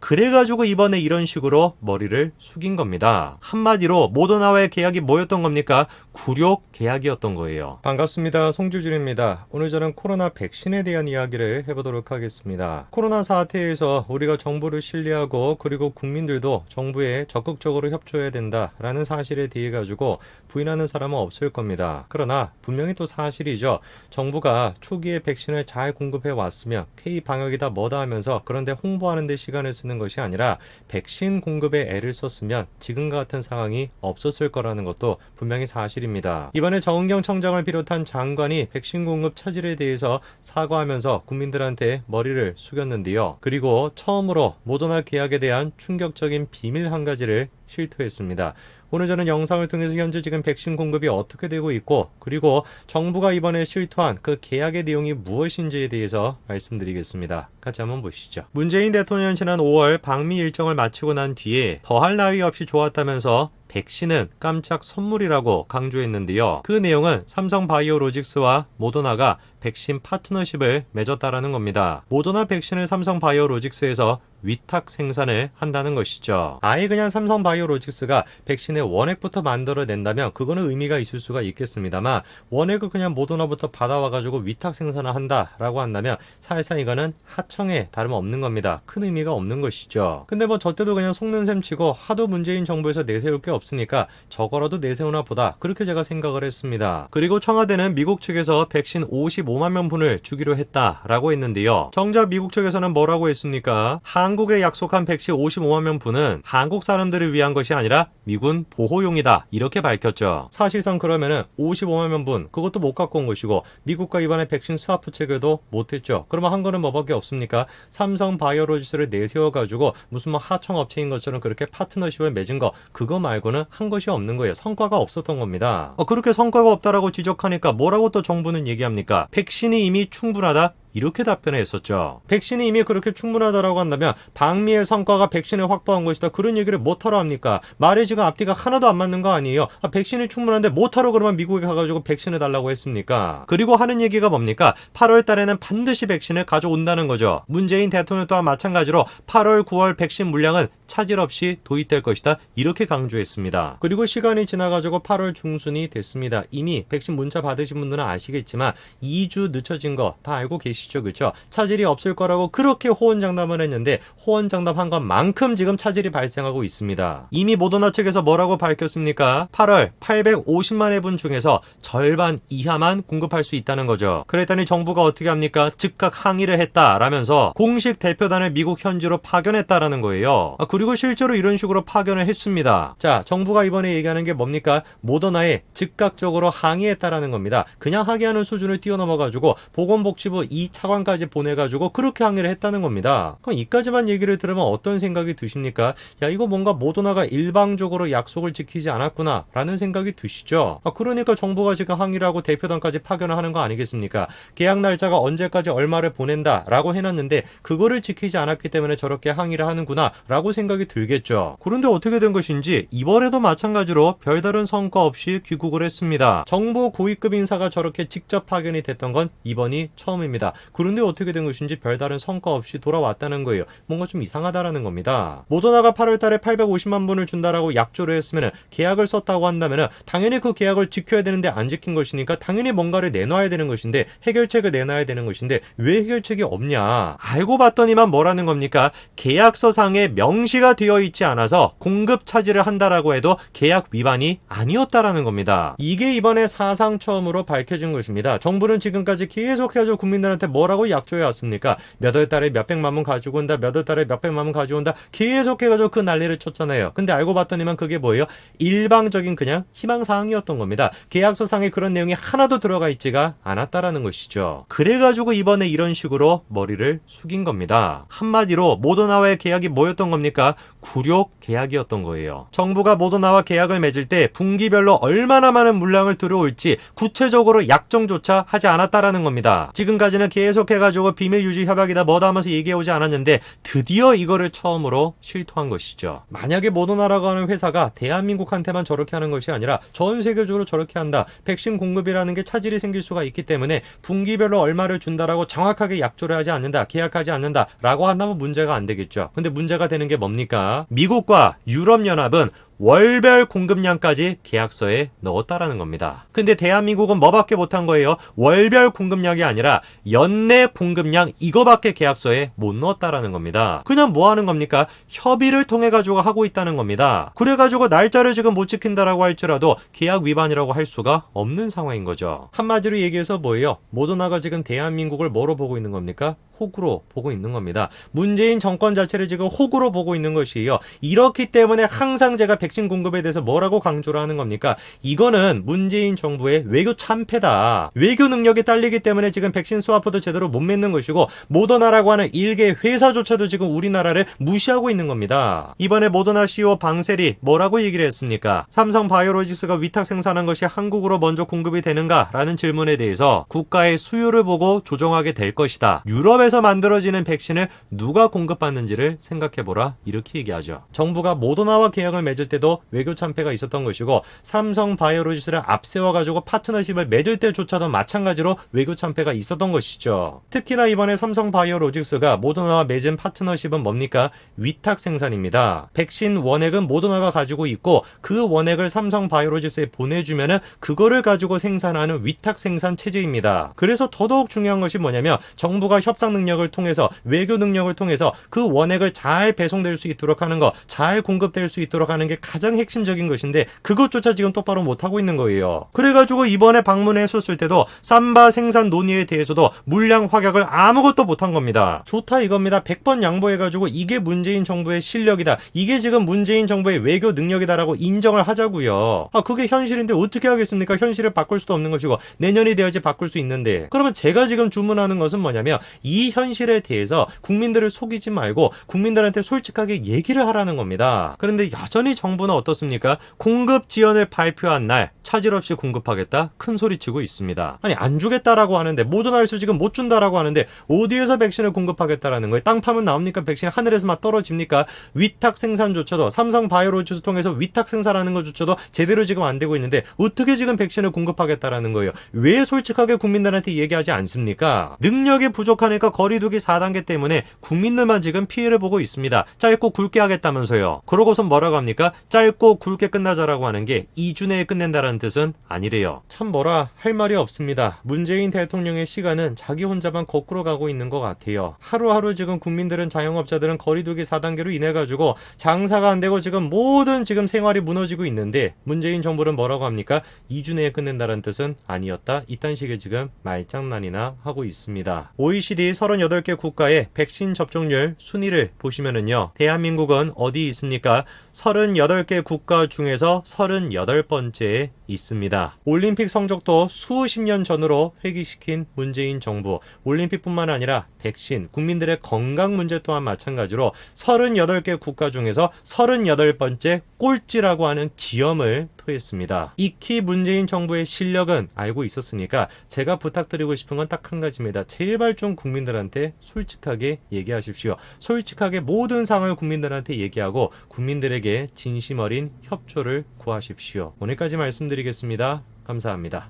그래가지고 이번에 이런 식으로 머리를 숙인 겁니다. 한마디로 모더나와의 계약이 뭐였던 겁니까? 굴욕 계약이었던 거예요. 반갑습니다. 송주준입니다. 오늘 저는 코로나 백신에 대한 이야기를 해보도록 하겠습니다. 코로나 사태에서 우리가 정부를 신뢰하고 그리고 국민들도 정부에 적극적으로 협조해야 된다라는 사실에 대해 가지고 부인하는 사람은 없을 겁니다. 그러나 분명히 또 사실이죠. 정부가 초기에 백신을 잘 공급해 왔으면 K방역이다 뭐다 하면서 그런데 홍보하는 데 시간을 쓰는 것이 아니라 백신 공급에 애를 썼으면 지금과 같은 상황이 없었을 거라는 것도 분명히 사실입니다. 이번에 정은경 청장을 비롯한 장관이 백신 공급 차질에 대해서 사과하면서 국민들한테 머리를 숙였는데요. 그리고 처음으로 모더나 계약에 대한 충격적인 비밀 한 가지를 실토했습니다. 오늘 저는 영상을 통해서 현재 지금 백신 공급이 어떻게 되고 있고 그리고 정부가 이번에 실토한 그 계약의 내용이 무엇인지에 대해서 말씀드리겠습니다. 같이 한번 보시죠. 문재인 대통령은 지난 5월 방미 일정을 마치고 난 뒤에 더할 나위 없이 좋았다면서 백신은 깜짝 선물이라고 강조했는데요. 그 내용은 삼성바이오로직스와 모더나가 백신 파트너십을 맺었다라는 겁니다. 모더나 백신을 삼성바이오로직스에서 위탁 생산을 한다는 것이죠. 아예 그냥 삼성바이오로직스가 백신의 원액부터 만들어낸다면 그거는 의미가 있을 수가 있겠습니다만 원액을 그냥 모더나부터 받아와가지고 위탁 생산을 한다라고 한다면 사실상 이거는 하청에 다름없는 겁니다. 큰 의미가 없는 것이죠. 근데 뭐 저 때도 그냥 속는 셈 치고 하도 문재인 정부에서 내세울 게 없으니까 저거라도 내세우나 보다 그렇게 제가 생각을 했습니다. 그리고 청와대는 미국 측에서 백신 55만 명분을 주기로 했다라고 했는데요. 정작 미국 측에서는 뭐라고 했습니까? 한국에 약속한 백신 55만 명분은 한국 사람들을 위한 것이 아니라 미군 보호용이다 이렇게 밝혔죠. 사실상 그러면은 55만 명분 그것도 못 갖고 온 것이고 미국과 이번에 백신 스와프 체결도 못했죠. 그러면 한 거는 뭐밖에 없습니까? 삼성바이오로직스를 내세워가지고 무슨 뭐 하청업체인 것처럼 그렇게 파트너십을 맺은 거 그거 말고는 한 것이 없는 거예요. 성과가 없었던 겁니다. 그렇게 성과가 없다라고 지적하니까 뭐라고 또 정부는 얘기합니까? 백신이 이미 충분하다 이렇게 답변했었죠. 백신이 이미 그렇게 충분하다라고 한다면 방미의 성과가 백신을 확보한 것이다. 그런 얘기를 못하러 합니까? 말이 지금 앞뒤가 하나도 안 맞는 거 아니에요? 백신이 충분한데 못하러 그러면 미국에 가가지고 백신을 달라고 했습니까? 그리고 하는 얘기가 뭡니까? 8월 달에는 반드시 백신을 가져온다는 거죠. 문재인 대통령 또한 마찬가지로 8월, 9월 백신 물량은 차질 없이 도입될 것이다. 이렇게 강조했습니다. 그리고 시간이 지나가지고 8월 중순이 됐습니다. 이미 백신 문자 받으신 분들은 아시겠지만 2주 늦춰진 거 다 알고 계시죠? 그렇죠? 차질이 없을 거라고 그렇게 호언장담을 했는데 호언장담한 것만큼 지금 차질이 발생하고 있습니다. 이미 모더나 측에서 뭐라고 밝혔습니까? 8월 850만 회분 중에서 절반 이하만 공급할 수 있다는 거죠. 그랬더니 정부가 어떻게 합니까? 즉각 항의를 했다라면서 공식 대표단을 미국 현지로 파견했다라는 거예요. 그리고 실제로 이런 식으로 파견을 했습니다. 자, 정부가 이번에 얘기하는 게 뭡니까? 모더나에 즉각적으로 항의했다라는 겁니다. 그냥 항의하는 수준을 뛰어넘어가지고 보건복지부 이 차관까지 보내가지고 그렇게 항의를 했다는 겁니다. 그럼 이까지만 얘기를 들으면 어떤 생각이 드십니까? 야, 이거 뭔가 모더나가 일방적으로 약속을 지키지 않았구나 라는 생각이 드시죠? 그러니까 정부가 지금 항의를 하고 대표단까지 파견을 하는 거 아니겠습니까? 계약 날짜가 언제까지 얼마를 보낸다 라고 해놨는데 그거를 지키지 않았기 때문에 저렇게 항의를 하는구나 라고 생각이 들겠죠. 그런데 어떻게 된 것인지 이번에도 마찬가지로 별다른 성과 없이 귀국을 했습니다. 정부 고위급 인사가 저렇게 직접 파견이 됐던 건 이번이 처음입니다. 그런데 어떻게 된 것인지 별다른 성과 없이 돌아왔다는 거예요. 뭔가 좀 이상하다라는 겁니다. 모더나가 8월 달에 850만 분을 준다라고 약조를 했으면 계약을 썼다고 한다면 당연히 그 계약을 지켜야 되는데 안 지킨 것이니까 당연히 뭔가를 내놔야 되는 것인데 해결책을 내놔야 되는 것인데 왜 해결책이 없냐. 알고 봤더니만 뭐라는 겁니까? 계약서상에 명시가 되어 있지 않아서 공급 차질을 한다라고 해도 계약 위반이 아니었다라는 겁니다. 이게 이번에 사상 처음으로 밝혀진 것입니다. 정부는 지금까지 계속해서 국민들한테 뭐라고 약조해 왔습니까? 몇 월 달에 몇백만 원 가지고 온다, 몇 월 달에 몇백만 원 가져온다 계속해가지고 그 난리를 쳤잖아요. 근데 알고 봤더니만 그게 뭐예요? 일방적인 그냥 희망사항이었던 겁니다. 계약서상에 그런 내용이 하나도 들어가 있지가 않았다라는 것이죠. 그래가지고 이번에 이런 식으로 머리를 숙인 겁니다. 한마디로 모더나와의 계약이 뭐였던 겁니까? 굴욕 계약이었던 거예요. 정부가 모더나와 계약을 맺을 때 분기별로 얼마나 많은 물량을 들어올지 구체적으로 약정조차 하지 않았다라는 겁니다. 지금까지는 계속해가지고 비밀 유지 협약이다 뭐다 하면서 얘기해오지 않았는데 드디어 이거를 처음으로 실토한 것이죠. 만약에 모더나라고 하는 회사가 대한민국한테만 저렇게 하는 것이 아니라 전 세계적으로 저렇게 한다. 백신 공급이라는 게 차질이 생길 수가 있기 때문에 분기별로 얼마를 준다라고 정확하게 약조를 하지 않는다. 계약하지 않는다. 라고 한다면 문제가 안 되겠죠. 근데 문제가 되는 게 뭡니까? 미국과 유럽연합은 월별 공급량까지 계약서에 넣었다라는 겁니다. 근데 대한민국은 뭐밖에 못한 거예요? 월별 공급량이 아니라 연내 공급량 이거밖에 계약서에 못 넣었다라는 겁니다. 그냥 뭐 하는 겁니까? 협의를 통해 가지고 하고 있다는 겁니다. 그래가지고 날짜를 지금 못 지킨다라고 할지라도 계약 위반이라고 할 수가 없는 상황인 거죠. 한마디로 얘기해서 뭐예요? 모더나가 지금 대한민국을 뭐로 보고 있는 겁니까? 호구로 보고 있는 겁니다. 문재인 정권 자체를 지금 호구로 보고 있는 것이에요. 이렇기 때문에 항상 제가 백신 공급에 대해서 뭐라고 강조를 하는 겁니까? 이거는 문재인 정부의 외교 참패다. 외교 능력이 딸리기 때문에 지금 백신 스와프도 제대로 못 맺는 것이고 모더나라고 하는 일개 회사조차도 지금 우리나라를 무시하고 있는 겁니다. 이번에 모더나 CEO 방셀이 뭐라고 얘기를 했습니까? 삼성 바이오로직스가 위탁 생산한 것이 한국으로 먼저 공급이 되는가? 라는 질문에 대해서 국가의 수요를 보고 조정하게 될 것이다. 유럽에서 만들어지는 백신을 누가 공급받는지를 생각해보라 이렇게 얘기하죠. 정부가 모더나와 계약을 맺을 때도 외교 참패가 있었던 것이고 삼성 바이오로직스를 앞세워가지고 파트너십을 맺을 때조차도 마찬가지로 외교 참패가 있었던 것이죠. 특히나 이번에 삼성 바이오로직스가 모더나와 맺은 파트너십은 뭡니까? 위탁 생산입니다. 백신 원액은 모더나가 가지고 있고 그 원액을 삼성 바이오로직스에 보내주면은 그거를 가지고 생산하는 위탁 생산 체제입니다. 그래서 더더욱 중요한 것이 뭐냐면 정부가 협상 능력을 통해서 외교 능력을 통해서 그 원액을 잘 배송될 수 있도록 하는 거, 잘 공급될 수 있도록 하는 게 가장 핵심적인 것인데 그것조차 지금 똑바로 못하고 있는 거예요. 그래가지고 이번에 방문했었을 때도 삼바 생산 논의에 대해서도 물량 확약을 아무것도 못한 겁니다. 좋다 이겁니다. 100번 양보해가지고 이게 문재인 정부의 실력이다. 이게 지금 문재인 정부의 외교 능력이다라고 인정을 하자고요. 그게 현실인데 어떻게 하겠습니까? 현실을 바꿀 수도 없는 것이고 내년이 돼야지 바꿀 수 있는데 그러면 제가 지금 주문하는 것은 뭐냐면 이 현실에 대해서 국민들을 속이지 말고 국민들한테 솔직하게 얘기를 하라는 겁니다. 그런데 여전히 정부는 어떻습니까? 공급 지연을 발표한 날 차질 없이 공급하겠다 큰 소리치고 있습니다. 아니 안 주겠다라고 하는데 모더나에서 지금 못 준다라고 하는데 어디에서 백신을 공급하겠다라는 거예요? 땅 파면 나옵니까? 백신 하늘에서만 떨어집니까? 위탁 생산조차도 삼성 바이오로직스 통해서 위탁 생산하는 것조차도 제대로 지금 안 되고 있는데 어떻게 지금 백신을 공급하겠다라는 거예요? 왜 솔직하게 국민들한테 얘기하지 않습니까? 능력이 부족하니까 거리두기 4단계 때문에 국민들만 지금 피해를 보고 있습니다. 짧고 굵게 하겠다면서요. 그러고선 뭐라고 합니까? 짧고 굵게 끝나자라고 하는 게 2주 내에 끝낸다라는 뜻은 아니래요. 참 뭐라 할 말이 없습니다. 문재인 대통령의 시간은 자기 혼자만 거꾸로 가고 있는 것 같아요. 하루하루 지금 국민들은 자영업자들은 거리두기 4단계로 인해 가지고 장사가 안 되고 지금 모든 지금 생활이 무너지고 있는데 문재인 정부는 뭐라고 합니까? 2주 내에 끝낸다라는 뜻은 아니었다. 이딴 식의 지금 말장난이나 하고 있습니다. OECD 38개 국가의 백신 접종률 순위를 보시면은요. 대한민국은 어디 있습니까? 38개 국가 중에서 38번째에 있습니다. 올림픽 성적도 수십 년 전으로 회귀시킨 문재인 정부. 올림픽뿐만 아니라 백신, 국민들의 건강 문제 또한 마찬가지로 38개 국가 중에서 38번째 꼴찌라고 하는 기염을 토했습니다. 익히 문재인 정부의 실력은 알고 있었으니까 제가 부탁드리고 싶은 건 딱 한 가지입니다. 제발 좀 국민들한테 솔직하게 얘기하십시오. 솔직하게 모든 상황을 국민들한테 얘기하고 국민들에게 진심 어린 협조를 구하십시오. 오늘까지 말씀드리겠습니다. 감사합니다.